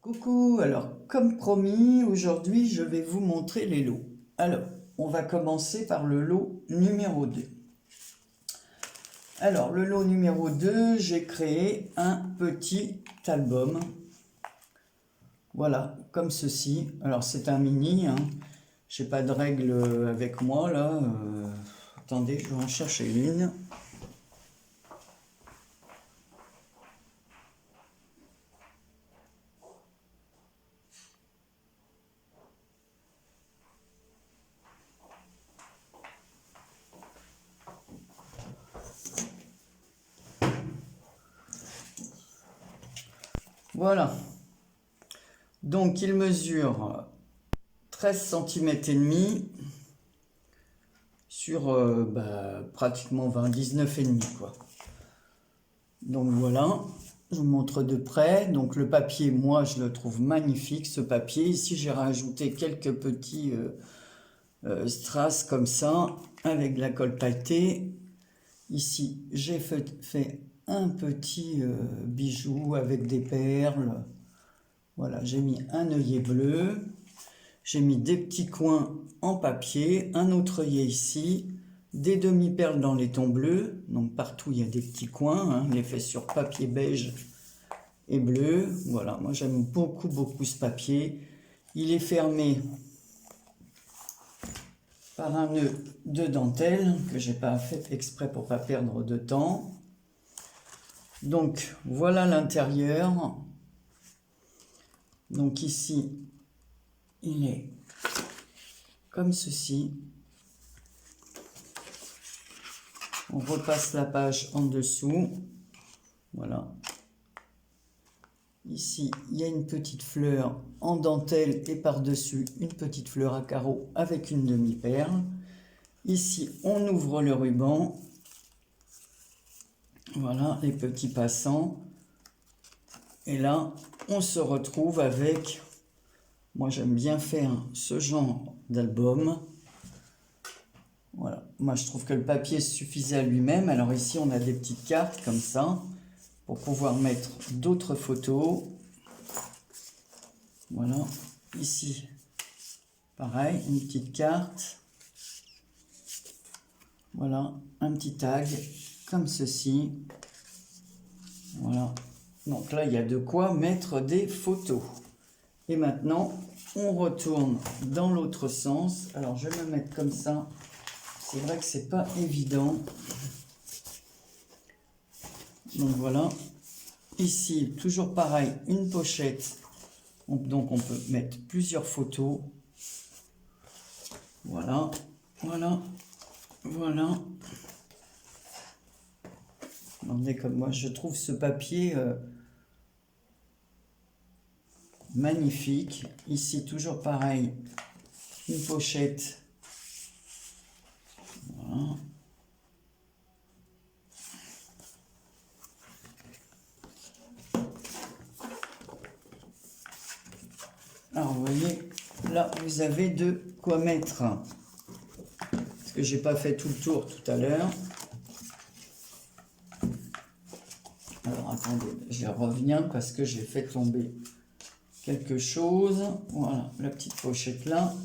Coucou, alors comme promis, aujourd'hui je vais vous montrer les lots. Alors, on va commencer par le lot numéro 2. Alors, le lot numéro 2, j'ai créé un petit album. Voilà, comme ceci. Alors, c'est un mini, hein. Je n'ai pas de règle avec moi, là. Attendez, je vais en chercher une. Voilà. Donc, il mesure 13 cm et demi sur pratiquement 19 et demi, quoi. Donc voilà, je vous montre de près. Donc le papier, moi je le trouve magnifique, ce papier. Ici j'ai rajouté quelques petits strass comme ça avec de la colle pailletée. Ici j'ai fait un petit bijou avec des perles. Voilà, j'ai mis un œillet bleu. J'ai mis des petits coins en papier, un autre œillet ici, des demi-perles dans les tons bleus. Donc partout il y a des petits coins, hein. Il est fait sur papier beige et bleu. Voilà, moi j'aime beaucoup ce papier. Il est fermé par un nœud de dentelle que j'ai pas fait exprès pour pas perdre de temps. Donc voilà l'intérieur. Donc ici il est comme ceci. On repasse la page en dessous. Voilà. Ici, il y a une petite fleur en dentelle et par-dessus une petite fleur à carreaux avec une demi-perle. Ici, on ouvre le ruban. Voilà, les petits passants. Et là, on se retrouve avec... Moi, j'aime bien faire ce genre d'album. Voilà, moi je trouve que le papier suffisait à lui-même. Alors ici, on a des petites cartes comme ça pour pouvoir mettre d'autres photos. Voilà, ici, pareil, une petite carte. Voilà, un petit tag comme ceci. Voilà, donc là, il y a de quoi mettre des photos. Et maintenant, on retourne dans l'autre sens. Alors, je vais me mettre comme ça. C'est vrai que c'est pas évident. Donc voilà. Ici, toujours pareil, une pochette. Donc on peut mettre plusieurs photos. Voilà, voilà, voilà. Regardez comme moi, je trouve ce papier magnifique. Ici, toujours pareil, une pochette. Voilà. Alors, vous voyez, là, vous avez de quoi mettre. Parce que j'ai pas fait tout le tour tout à l'heure. Alors, attendez, je reviens parce que j'ai fait tomber quelque chose. Voilà, la petite pochette là.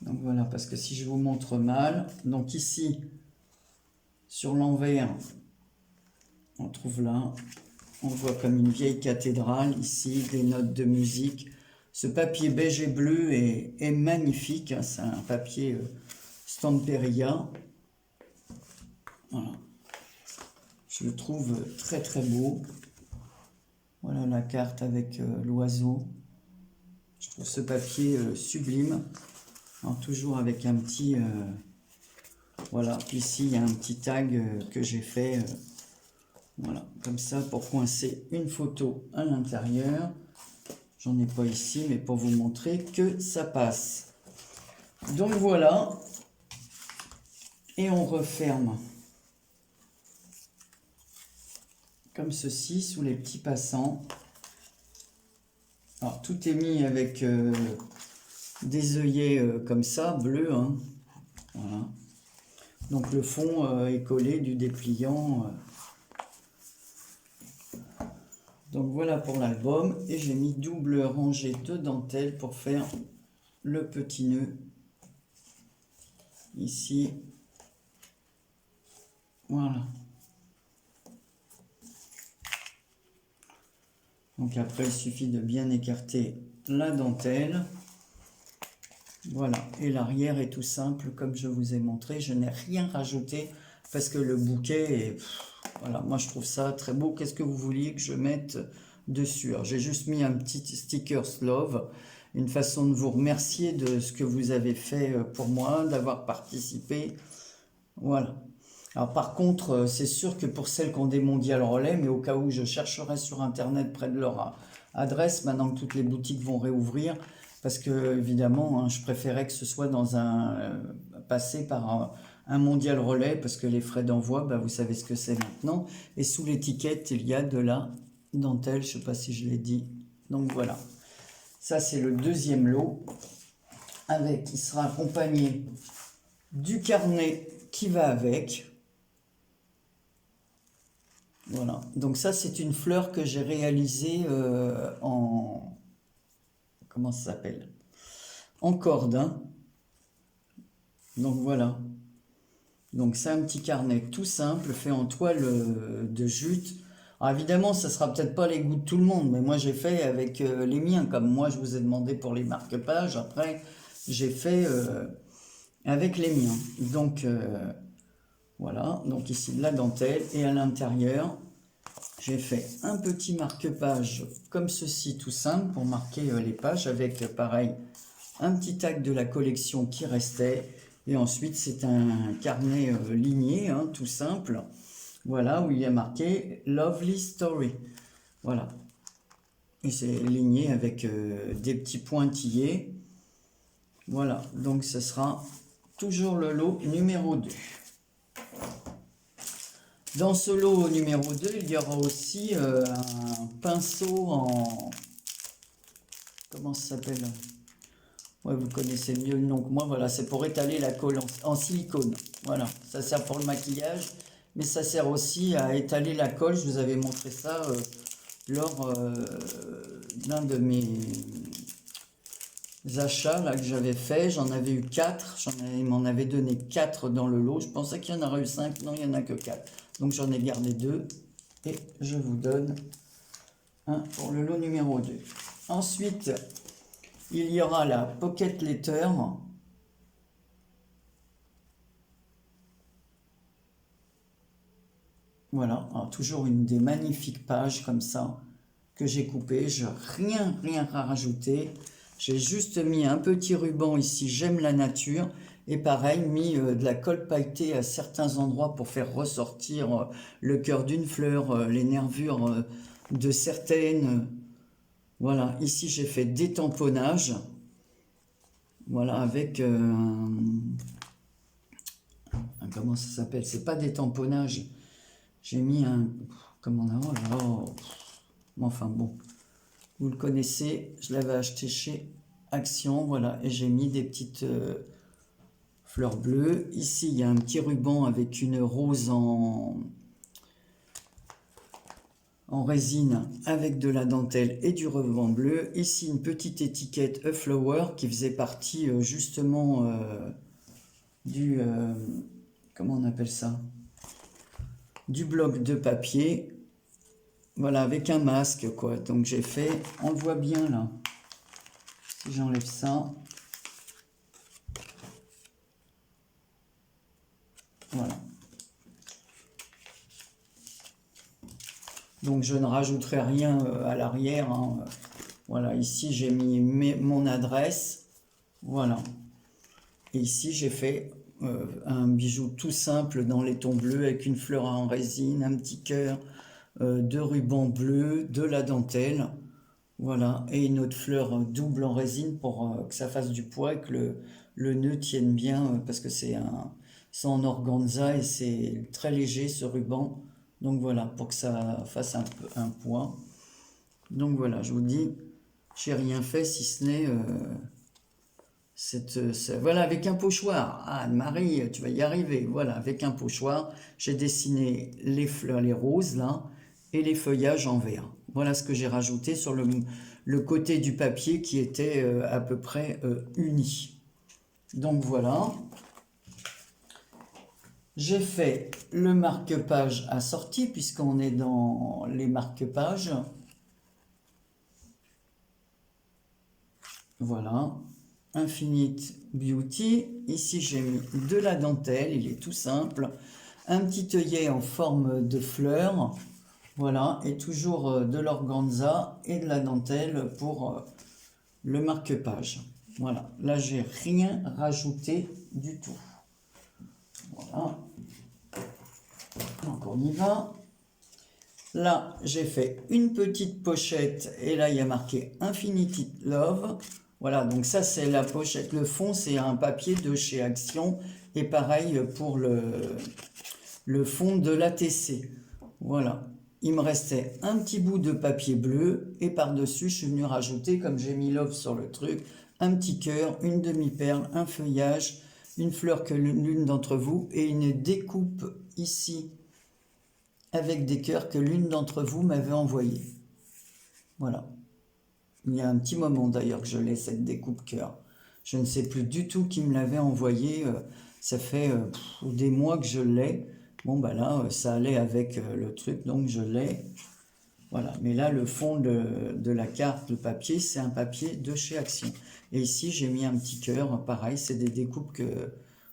Donc voilà, parce que si je vous montre mal, donc ici, sur l'envers, on trouve là, on voit comme une vieille cathédrale, ici, des notes de musique. Ce papier beige et bleu est magnifique, hein, c'est un papier Stamperia. Voilà. Je le trouve très beau. Voilà la carte avec l'oiseau. Je trouve ce papier sublime. Alors, toujours avec un petit... voilà, ici il y a un petit tag que j'ai fait. Voilà, comme ça pour coincer une photo à l'intérieur. J'en ai pas ici, mais pour vous montrer que ça passe. Donc voilà. Et on referme. Comme ceci, sous les petits passants. Alors tout est mis avec des œillets comme ça, bleus, hein. Voilà. Donc le fond est collé du dépliant. Donc voilà pour l'album. Et j'ai mis double rangée de dentelle pour faire le petit nœud. Ici. Voilà. Donc après, il suffit de bien écarter la dentelle. Voilà, et l'arrière est tout simple, comme je vous ai montré. Je n'ai rien rajouté parce que le bouquet est... Voilà, moi je trouve ça très beau. Qu'est-ce que vous vouliez que je mette dessus? Alors j'ai juste mis un petit sticker Love, une façon de vous remercier de ce que vous avez fait pour moi, d'avoir participé. Voilà. Alors par contre, c'est sûr que pour celles qui ont des mondiales relais, mais au cas où je chercherai sur internet près de leur adresse, maintenant que toutes les boutiques vont réouvrir, parce que évidemment, hein, je préférais que ce soit dans passer par un mondial relais, parce que les frais d'envoi, bah, vous savez ce que c'est maintenant. Et sous l'étiquette, il y a de la dentelle, je ne sais pas si je l'ai dit. Donc voilà. Ça, c'est le deuxième lot, il sera accompagné du carnet qui va avec. Voilà, donc ça c'est une fleur que j'ai réalisée en... Comment ça s'appelle? En corde, hein. Donc voilà. Donc c'est un petit carnet tout simple, fait en toile de jute. Alors évidemment, ça sera peut-être pas les goûts de tout le monde, mais moi j'ai fait avec les miens. Comme moi je vous ai demandé pour les marque-pages, après j'ai fait avec les miens. Donc voilà, donc ici de la dentelle et à l'intérieur... J'ai fait un petit marque-page comme ceci, tout simple, pour marquer les pages, avec pareil, un petit tag de la collection qui restait. Et ensuite, c'est un carnet ligné, hein, tout simple, voilà, où il y a marqué Lovely Story. Voilà. Et c'est ligné avec des petits pointillés. Voilà, donc ce sera toujours le lot numéro 2. Dans ce lot numéro 2, il y aura aussi un pinceau en... Comment ça s'appelle? Ouais, vous connaissez mieux le nom que moi. Voilà, c'est pour étaler la colle en silicone. Voilà, ça sert pour le maquillage, mais ça sert aussi à étaler la colle. Je vous avais montré ça lors d'un de mes achats là, que j'avais fait. J'en avais eu 4. Il m'en avait donné 4 dans le lot. Je pensais qu'il y en aurait eu 5. Non, il n'y en a que 4. Donc j'en ai gardé 2 et je vous donne un pour le lot numéro 2. Ensuite, il y aura la Pocket Letter. Voilà, alors toujours une des magnifiques pages comme ça que j'ai coupées. Je n'ai rien à rajouter. J'ai juste mis un petit ruban ici, j'aime la nature. Et pareil, mis de la colle pailletée à certains endroits pour faire ressortir le cœur d'une fleur, les nervures de certaines. Voilà, ici j'ai fait des tamponnages. Voilà, avec comment ça s'appelle? C'est pas des tamponnages. J'ai mis un... Comment on a... Oh là là. Enfin bon, vous le connaissez. Je l'avais acheté chez Action. Voilà, et j'ai mis des petites... fleurs bleues. Ici, il y a un petit ruban avec une rose en résine avec de la dentelle et du ruban bleu. Ici, une petite étiquette A Flower qui faisait partie justement du... comment on appelle ça? Du bloc de papier. Voilà, avec un masque, quoi. Donc j'ai fait... On le voit bien, là. Si j'enlève ça... Voilà. Donc je ne rajouterai rien à l'arrière, hein. Voilà, ici j'ai mis mon adresse. Voilà. Et ici j'ai fait un bijou tout simple dans laiton bleu avec une fleur en résine, un petit cœur, deux rubans bleus, de la dentelle. Voilà, et une autre fleur double en résine pour que ça fasse du poids et que le nœud tienne bien, parce que c'est en organza et c'est très léger ce ruban. Donc voilà, pour que ça fasse un poids. Donc voilà, je vous dis, j'ai rien fait si ce n'est Voilà, avec un pochoir. Ah, Anne-Marie, tu vas y arriver. Voilà, avec un pochoir, j'ai dessiné les fleurs, les roses, là, et les feuillages en vert. Voilà ce que j'ai rajouté sur le côté du papier qui était à peu près uni. Donc voilà. J'ai fait le marque-page assorti, puisqu'on est dans les marque-pages. Voilà. Infinite Beauty. Ici, j'ai mis de la dentelle. Il est tout simple. Un petit œillet en forme de fleur. Voilà. Et toujours de l'organza et de la dentelle pour le marque-page. Voilà. Là, j'ai rien rajouté du tout. Voilà. Donc, on y va. Là, j'ai fait une petite pochette et là, il y a marqué Infinity Love. Voilà, donc ça, c'est la pochette. Le fond, c'est un papier de chez Action. Et pareil pour le fond de l'ATC. Voilà. Il me restait un petit bout de papier bleu. Et par-dessus, je suis venu rajouter, comme j'ai mis Love sur le truc, un petit cœur, une demi-perle, un feuillage, une fleur que l'une d'entre vous et une découpe ici avec des cœurs que l'une d'entre vous m'avait envoyé. Voilà. Il y a un petit moment d'ailleurs que je l'ai, cette découpe cœur. Je ne sais plus du tout qui me l'avait envoyé. Ça fait des mois que je l'ai. Bon, bah là, ça allait avec le truc, donc je l'ai. Voilà. Mais là, le fond de la carte, le papier, c'est un papier de chez Action. Et ici, j'ai mis un petit cœur. Pareil, c'est des découpes que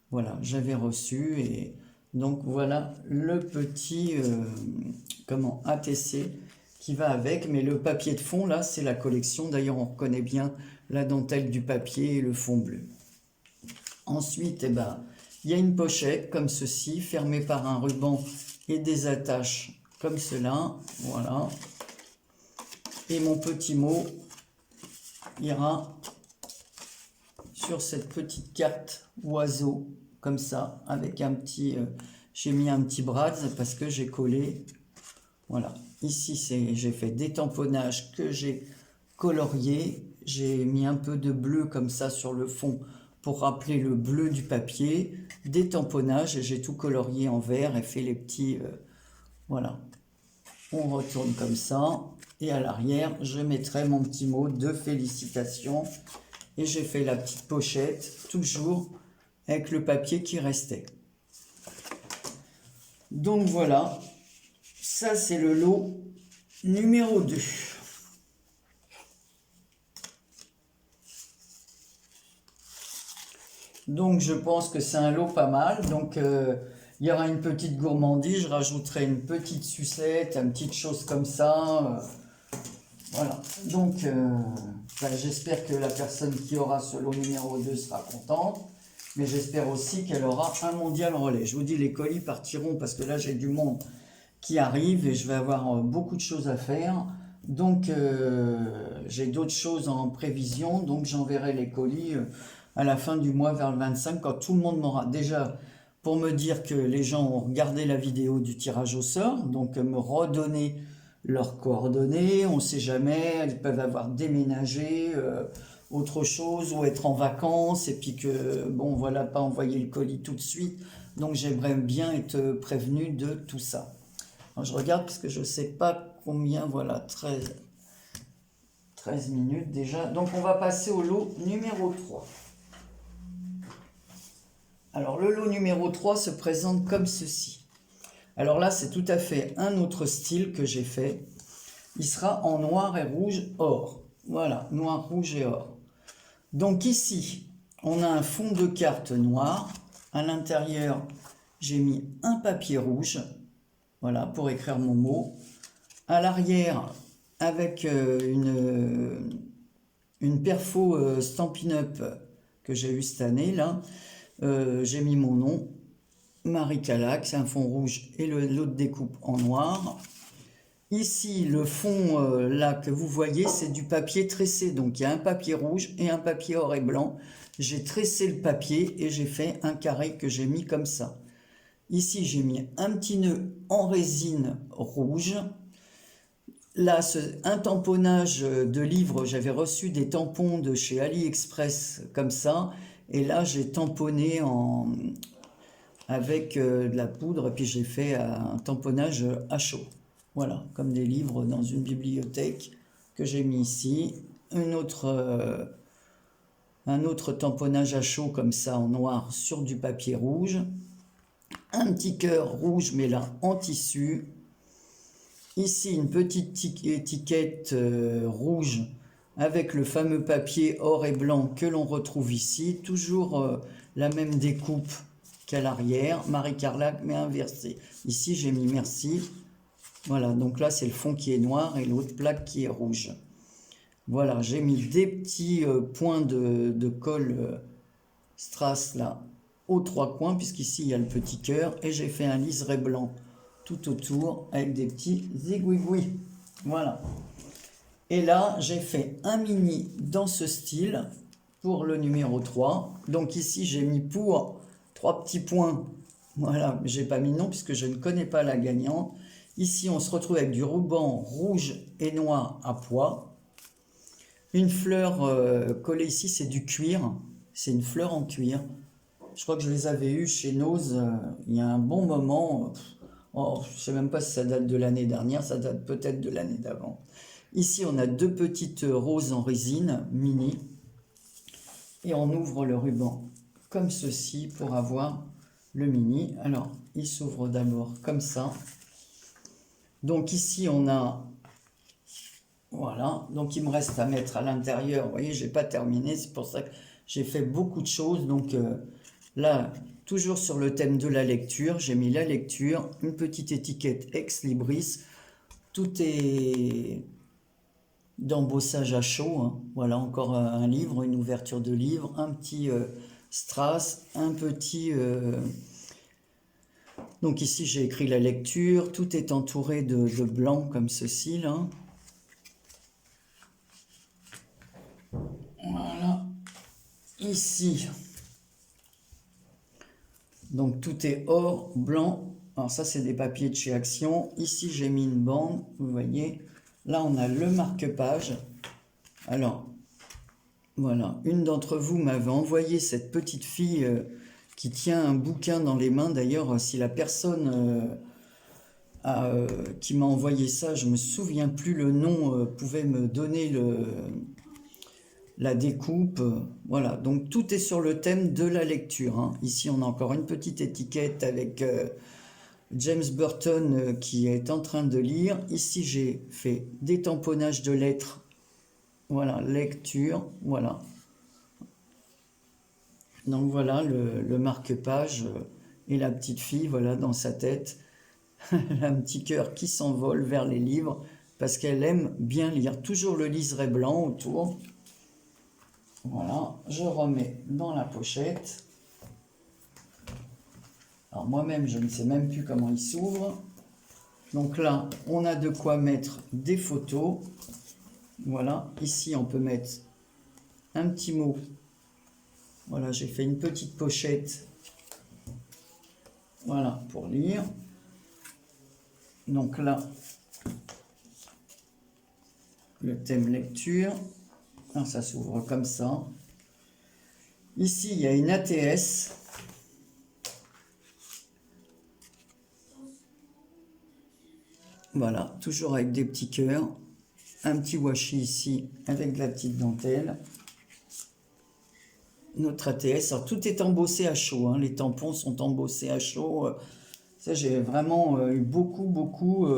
voilà, j'avais reçues. Et donc, voilà le petit ATC qui va avec. Mais le papier de fond, là, c'est la collection. D'ailleurs, on reconnaît bien la dentelle du papier et le fond bleu. Ensuite, eh ben, il y a une pochette comme ceci, fermée par un ruban et des attaches comme cela. Voilà. Et mon petit mot ira sur cette petite carte oiseau, comme ça, avec un petit... j'ai mis un petit brad parce que j'ai collé. Voilà. Ici, j'ai fait des tamponnages que j'ai coloriés. J'ai mis un peu de bleu comme ça sur le fond pour rappeler le bleu du papier. Des tamponnages, et j'ai tout colorié en vert et fait les petits... voilà. On retourne comme ça. Et à l'arrière, je mettrai mon petit mot de félicitations. Et j'ai fait la petite pochette, toujours avec le papier qui restait. Donc voilà, ça c'est le lot numéro 2. Donc je pense que c'est un lot pas mal. Donc il y aura une petite gourmandise, je rajouterai une petite sucette, une petite chose comme ça. Voilà, donc j'espère que la personne qui aura ce lot numéro 2 sera contente, mais j'espère aussi qu'elle aura un mondial relais. Je vous dis, les colis partiront parce que là j'ai du monde qui arrive et je vais avoir beaucoup de choses à faire. Donc j'ai d'autres choses en prévision, donc j'enverrai les colis à la fin du mois vers le 25 quand tout le monde m'aura déjà... pour me dire que les gens ont regardé la vidéo du tirage au sort, donc me redonner leurs coordonnées, on ne sait jamais, elles peuvent avoir déménagé, autre chose, ou être en vacances, et puis que, bon, voilà, pas envoyer le colis tout de suite. Donc j'aimerais bien être prévenu de tout ça. Alors, je regarde parce que je ne sais pas combien, voilà, 13 minutes déjà. Donc on va passer au lot numéro 3. Alors le lot numéro 3 se présente comme ceci. Alors là, c'est tout à fait un autre style que j'ai fait. Il sera en noir et rouge or. Voilà, noir, rouge et or. Donc ici, on a un fond de carte noir. À l'intérieur, j'ai mis un papier rouge. Voilà, pour écrire mon mot. À l'arrière, avec une perfo Stampin' Up que j'ai eu cette année, là, j'ai mis mon nom. Marie Calac, c'est un fond rouge et l'autre découpe en noir. Ici, le fond là que vous voyez, c'est du papier tressé. Donc, il y a un papier rouge et un papier or et blanc. J'ai tressé le papier et j'ai fait un carré que j'ai mis comme ça. Ici, j'ai mis un petit nœud en résine rouge. là, un tamponnage de livres, j'avais reçu des tampons de chez AliExpress comme ça, et là j'ai tamponné avec de la poudre, et puis j'ai fait un tamponnage à chaud. Voilà, comme des livres dans une bibliothèque que j'ai mis ici. Un autre tamponnage à chaud comme ça en noir sur du papier rouge. Un petit cœur rouge, mais là en tissu. Ici, une petite étiquette rouge avec le fameux papier or et blanc que l'on retrouve ici. Toujours la même découpe qu'à l'arrière. Marie Carlac, mais inversé. Ici, j'ai mis merci. Voilà, donc là, c'est le fond qui est noir et l'autre plaque qui est rouge. Voilà, j'ai mis des petits points de colle strass là aux trois coins, puisqu'ici, il y a le petit cœur. Et j'ai fait un liseré blanc tout autour avec des petits zigouigouis. Voilà. Et là, j'ai fait un mini dans ce style pour le numéro 3. Donc ici, j'ai mis pour 3 petits points. Voilà, mais j'ai pas mis non puisque je ne connais pas la gagnante. Ici, on se retrouve avec du ruban rouge et noir à pois. Une fleur collée ici, c'est du cuir. C'est une fleur en cuir. Je crois que je les avais eues chez Nose il y a un bon moment. Oh, je ne sais même pas si ça date de l'année dernière, ça date peut-être de l'année d'avant. Ici, on a deux petites roses en résine, mini. Et on ouvre le ruban comme ceci pour avoir le mini. Alors, il s'ouvre d'abord comme ça. Donc ici, on a... Voilà, donc il me reste à mettre à l'intérieur. Vous voyez, je n'ai pas terminé, c'est pour ça que j'ai fait beaucoup de choses. Donc là... Toujours sur le thème de la lecture, j'ai mis la lecture, une petite étiquette Ex Libris. Tout est d'embossage à chaud. Hein. Voilà, encore un livre, une ouverture de livre, un petit strass, un petit... Donc ici, j'ai écrit la lecture. Tout est entouré de blanc comme ceci, là. Voilà. Ici... Donc tout est or, blanc. Alors ça, c'est des papiers de chez Action. Ici, j'ai mis une bande, vous voyez. Là, on a le marque-page. Alors, voilà. Une d'entre vous m'avait envoyé cette petite fille qui tient un bouquin dans les mains. D'ailleurs, si la personne qui m'a envoyé ça, je ne me souviens plus le nom, pouvait me donner la découpe, voilà, donc tout est sur le thème de la lecture. Hein. Ici, on a encore une petite étiquette avec James Burton qui est en train de lire. Ici, j'ai fait des tamponnages de lettres. Voilà, lecture, voilà. Donc voilà le marque-page et la petite fille, voilà, dans sa tête. Elle a un petit cœur qui s'envole vers les livres parce qu'elle aime bien lire. Toujours le liseré blanc autour. Voilà, je remets dans la pochette. Alors moi-même, je ne sais même plus comment il s'ouvre. Donc là, on a de quoi mettre des photos. Voilà, ici on peut mettre un petit mot. Voilà, j'ai fait une petite pochette. Voilà, pour lire. Donc là, le thème lecture. Alors ça s'ouvre comme ça. Ici, il y a une ATS. Voilà, toujours avec des petits cœurs. Un petit washi ici avec de la petite dentelle. Notre ATS. Alors tout est embossé à chaud. Hein. Les tampons sont embossés à chaud. Ça, j'ai vraiment eu beaucoup.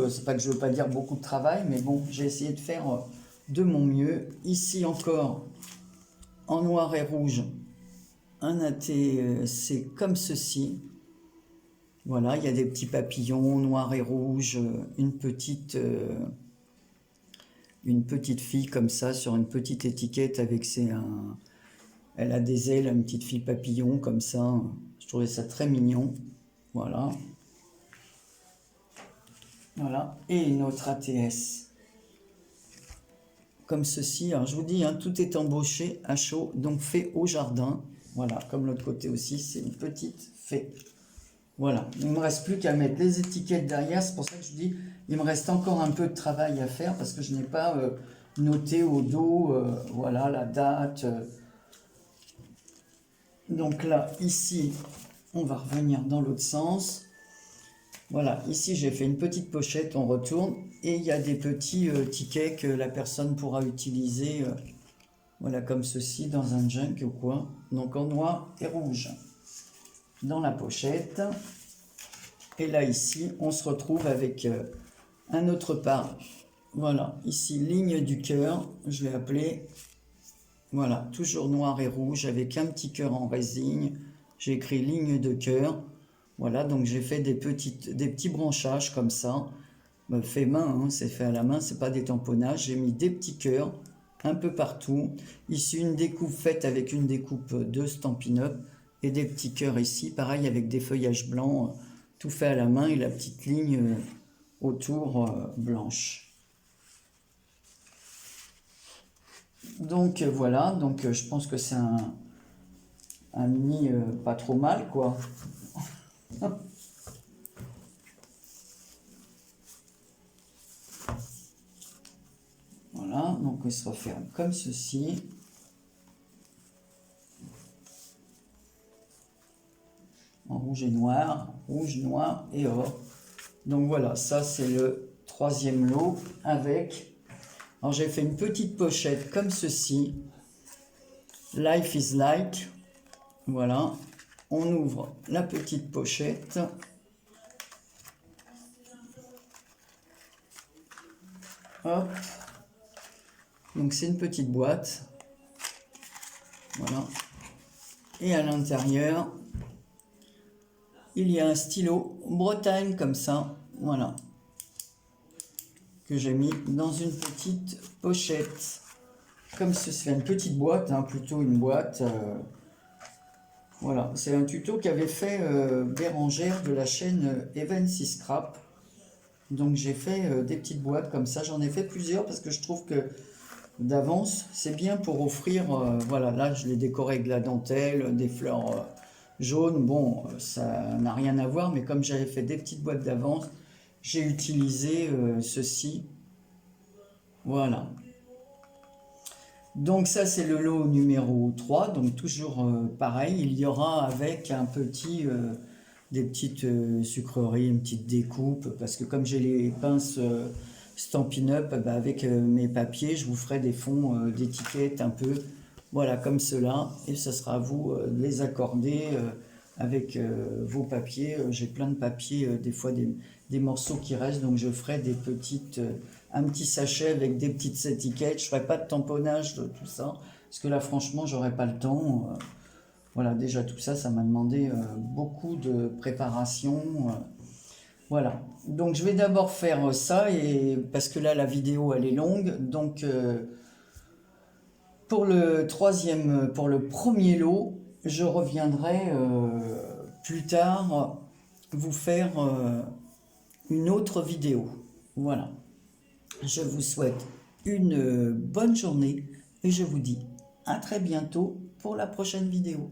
C'est pas que je veux pas dire beaucoup de travail, mais bon, j'ai essayé de faire de mon mieux. Ici encore, en noir et rouge, un ATC comme ceci. Voilà, il y a des petits papillons noir et rouge, une petite fille comme ça sur une petite étiquette avec elle a des ailes, une petite fille papillon comme ça. Je trouvais ça très mignon. Voilà. Voilà. Et une autre ATS. Comme ceci. Alors je vous dis, hein, tout est embauché à chaud, donc fait au jardin. Voilà, comme l'autre côté aussi, c'est une petite fée. Voilà, il ne me reste plus qu'à mettre les étiquettes derrière. C'est pour ça que je dis, il me reste encore un peu de travail à faire parce que je n'ai pas noté au dos, voilà, la date. Donc là, ici, on va revenir dans l'autre sens. Voilà, ici j'ai fait une petite pochette, on retourne. Et il y a des petits tickets que la personne pourra utiliser, voilà, comme ceci, dans un junk ou quoi. Donc en noir et rouge dans la pochette. Et là, ici, on se retrouve avec un autre part. Voilà, ici, ligne du cœur, je vais appeler. Voilà, toujours noir et rouge avec un petit cœur en résine. J'ai écrit ligne de cœur. Voilà, donc j'ai fait des petits branchages comme ça. Fait main, hein, c'est fait à la main, c'est pas des tamponnages. J'ai mis des petits cœurs un peu partout. Ici, une découpe faite avec une découpe de Stampin' Up. Et des petits cœurs ici, pareil avec des feuillages blancs, tout fait à la main et la petite ligne autour blanche. Donc voilà, donc je pense que c'est un mini pas trop mal quoi. Voilà, donc il se referme comme ceci. En rouge et noir, rouge, noir et or. Donc voilà, ça c'est le troisième lot avec... Alors j'ai fait une petite pochette comme ceci. Life is like. Voilà. On ouvre la petite pochette. Hop. Donc c'est une petite boîte. Voilà. Et à l'intérieur, il y a un stylo Bretagne comme ça. Voilà. Que j'ai mis dans une petite pochette. Comme ceci, une petite boîte, hein, plutôt une boîte. Voilà, c'est un tuto qu'avait fait Bérangère de la chaîne Even si Scrap. Donc j'ai fait des petites boîtes comme ça. J'en ai fait plusieurs parce que je trouve que d'avance, c'est bien pour offrir. Voilà, là je l'ai décoré avec de la dentelle, des fleurs jaunes. Bon, ça n'a rien à voir, mais comme j'avais fait des petites boîtes d'avance, j'ai utilisé ceci. Voilà. Donc ça c'est le lot numéro 3, donc toujours pareil, il y aura avec un petit, des petites sucreries, une petite découpe, parce que comme j'ai les pinces Stampin' Up, bah, avec mes papiers, je vous ferai des fonds d'étiquettes un peu, voilà, comme cela, et ce sera à vous de les accorder avec vos papiers. J'ai plein de papiers, des fois des morceaux qui restent, donc je ferai des petites... un petit sachet avec des petites étiquettes. Je ferai pas de tamponnage de tout ça, parce que là, franchement, j'aurais pas le temps. Voilà, déjà tout ça, ça m'a demandé beaucoup de préparation. Voilà. Donc, je vais d'abord faire ça, et parce que là, la vidéo, elle est longue. Donc, pour le premier lot, je reviendrai plus tard vous faire une autre vidéo. Voilà. Je vous souhaite une bonne journée et je vous dis à très bientôt pour la prochaine vidéo.